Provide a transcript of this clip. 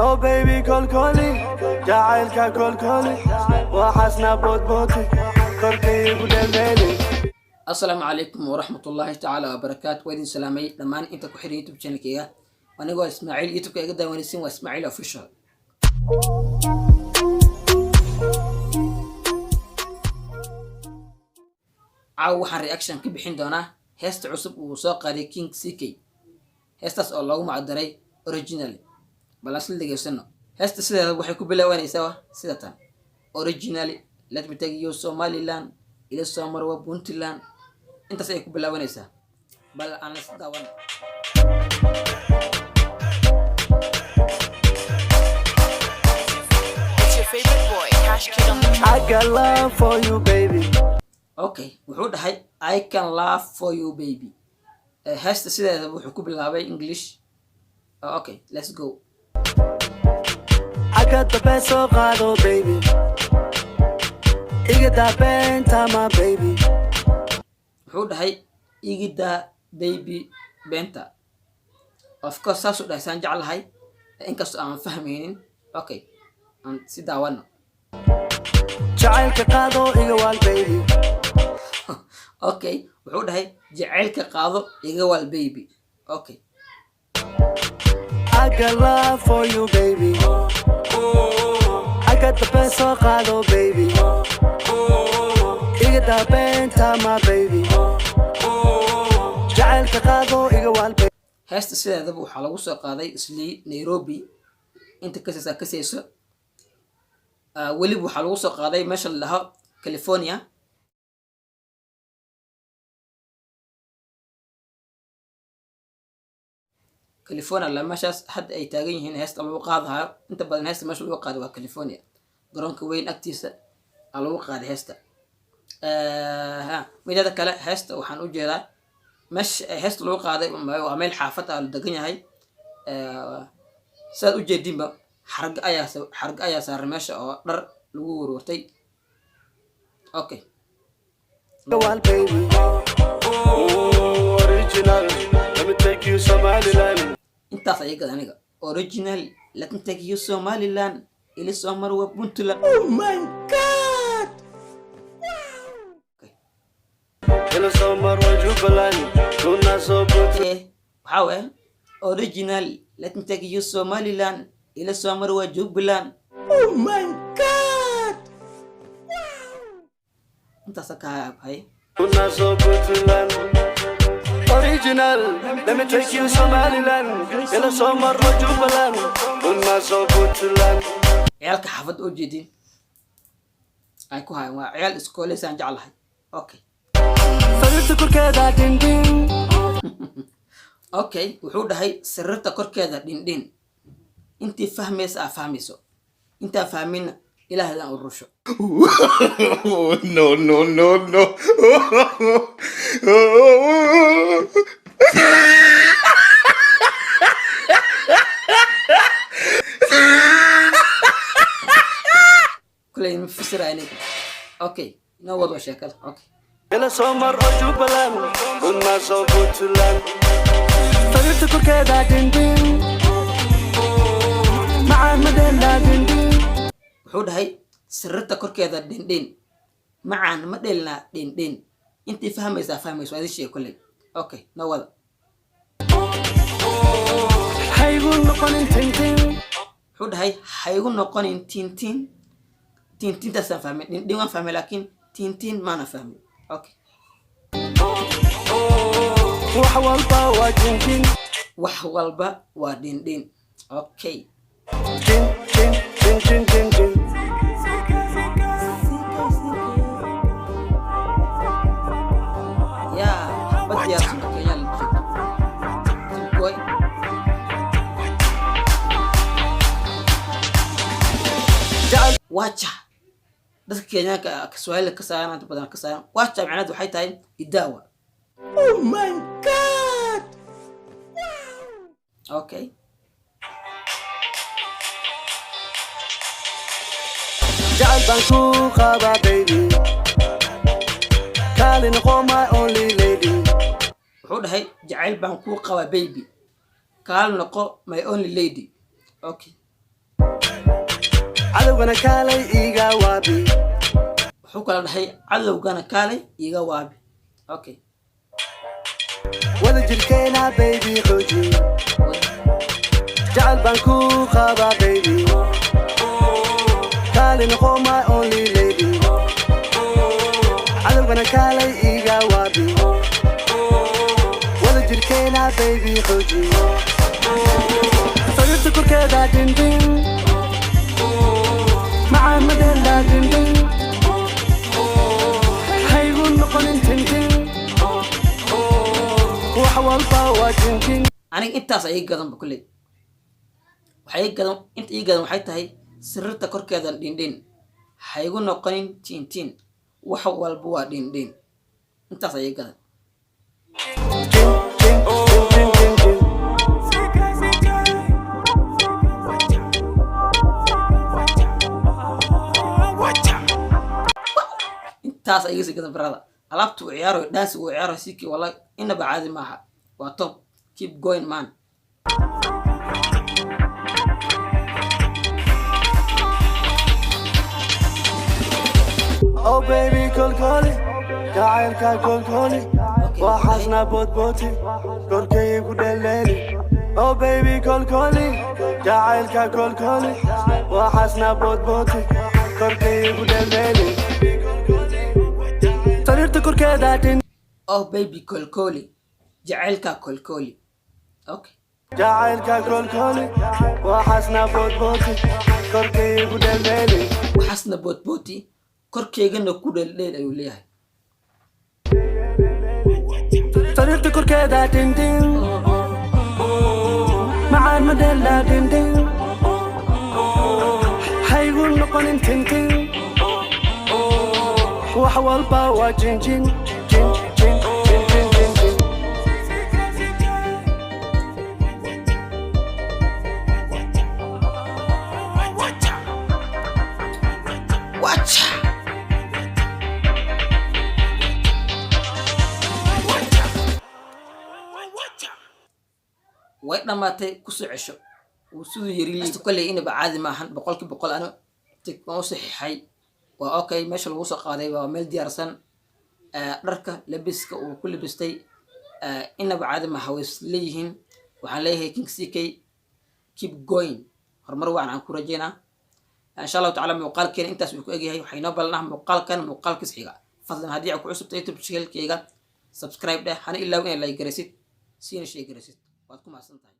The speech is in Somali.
Oh baby call calling جعلك call calling وحسنا بوت بوتي كركي ودلالي. السلام عليكم ورحمة الله تعالى وبركاته. وين سلامي لما أنت كحري يوتيوب channel كيا وأنا جوا إسماعيل يوتيوب كيا قدام وين اسمه إسماعيل official. عاو حن رياكشن كي بحين دونا هست عصب وساق على كينج سيكي هستاس الله مع الدري أوريجينالي بلاش اللي جالسنا هست سيدا وحكوا بلا وين يسوا سيدا أوريجينالي لا تبتغي سومالي لان إلى سومر وبونتلان أنت سيكون بلا وين يسا بل أنا سيدا وين It's your favorite boy, Cash Kid on the track. I got love for you baby. أوكي وحود هاي I can laugh for you baby هست سيدا وحكوا بلا وين إنجليش أوكي let's go. I got the best of Gado baby. You get that benta my baby. وحود هاي إيجدا baby بنتا of course ساسو ده سانجعل هاي إنك أنا فاهمين أوكي أنا سيدا وانا جعلك قادو إيوال baby. أوكي وحود هاي جعلك قاضو يجوا البيبي أوكي I got love for you baby. I got the best of Gado baby. You get that benta my baby. جعلك قادو إيوال baby. هست سيدا ذبو حلقو ساقاضي اسلي نيروبي انت كسيسا كسيسا ولي بو حلقو ساقاضي ماشا لها كاليفورنيا كاليفورنيا لما شاس حد اي تاغين هنا هست لو قاضها انت بدن هست ماشا لو قاضي كاليفورنيا قرونك وين اكتيسا لو قاضي هستا ها ميدا كلا هست وحان وجيدا مش هست لو قاضي وعمل حافظة الدقنية هاي ساد وجدين بقى حرق أيا صار ماشي أو در لوور ورتي أوكي Well, baby. Original. Let me take you Somaliland. أنت صحيح كذا نيجا original let me take you Somaliland إلى سومر وبنتلا Oh my God. إلى سمر وجبلان كنا صوبت. إيه حاول original let me take you Somaliland إلى سومر وجبلان Oh my God. أنت سكاي هاي كنا صوبت لان. Original. Let me take you Somaliland. إلى سمر وجبلان كنا صوبت لان. عيالك حفظ وجدين أيكو هاي وعيال إسكولي سانجعل هاي أوكي فريت كل كذا دين دين. اوكي وحود هاي سررتا كركيدا دين انت فهميس افهميسو انت فاهمين الى هذا الرشو No, no, no, no. كل مفسر يعني اوكي نوض وشكل اوكي إلى سمر وجبلان كنا صوبت لان. فريت كل كذا دين دين. مع مدينة دين دين. وحود هاي سررتا كركيدا دين معان مدلنا دين انت فهميس افهميسو هذا الشيء كله اوكي نوض حيقول نقول تين تين. وحود هاي حيقول نقول تين تسافهمي دين ما فهمي لكن تين ما نفهمي اوكي وحوال باوا جين جين. wax walba waa dhin okay جين جين جين جين جين جين. ya bad ya Kenya koy wacha dadka Kenyaanka Kiswahili ka saaraan badan ka saaraan wacha macnaheedu waxay tahay idaawa Oh my God. okay جعل بانكو خابا baby. كالي نقو my only lady. wuxuu dhahay jacayl baan kuu qabaa baby kaal noqo my only lady okay cadowgana kaalay iga waabi wuxuu kala dhahay cadowgana kaalay iga waabi. Okay, wada jirkeena baby xooji jacayl baan ku qabaa baby kaali noqo my only lady cadowgana kaalay iga waabi wada jirkeena baby xooji sariirta korkeeda dindin macaan madeela dindin haygu noqonin tintin wax walba waa jinjin. aniga intaas ayay gadan ba kulley waxay gadan inta ii gadan waxay tahay sariirta korkeeda dhindhin haygu noqonin tintin wax walba waa dhindhin. intaas ayay gadan. intaas ayay si gadan barada alaabtu uu ciyaaro dance uu ciyaaro CK wallahi inaba caadi maaha. waa top. Keep going man. Oh baby kolkoli jacaylka kolkoli waxaasna boodbooti korkaygu dheleeli oh baby kolkoli jacaylka kolkoli waxaasna boodbooti korkaygu dheleeli sariirta korkeeda dhin oh baby kolkoli jacaylka kolkoli. Okay, jacaylka kolkoli waxaasna boodbooti korkaygu dheleeli waxaasna boodbooti korkeygana ku dheeldheel ayuu leeyahay. sariirta korkeeda dindin macaan madeela dindin haygu noqonin tintin wax walba waa jinjin jin jin jin jin jin jin Wacha. way dhamaatay ku soo cesho uu siduu yiri kolley inaba caadi maahan 100% ano waan u saxiixay. waa okay, meesha lagu soo qaaday waa meel diyaarsan. dharka labiska uu ku labistay inaba caadi maaha way leeyihiin. waxaan leeyahay King CK keep going horumar waan aan ku rajeynaa insha Allah taala. muuqaalkeena intaas uu ku egyahay waxay noo balnaa muuqaalkan muuqaalkiis xiga. fadlan haddii aad ku cusubtay YouTube channel-kayga subscribe dheh hana ilaaw in like garaysid siina shay garaysid waad ku mahadsantahay.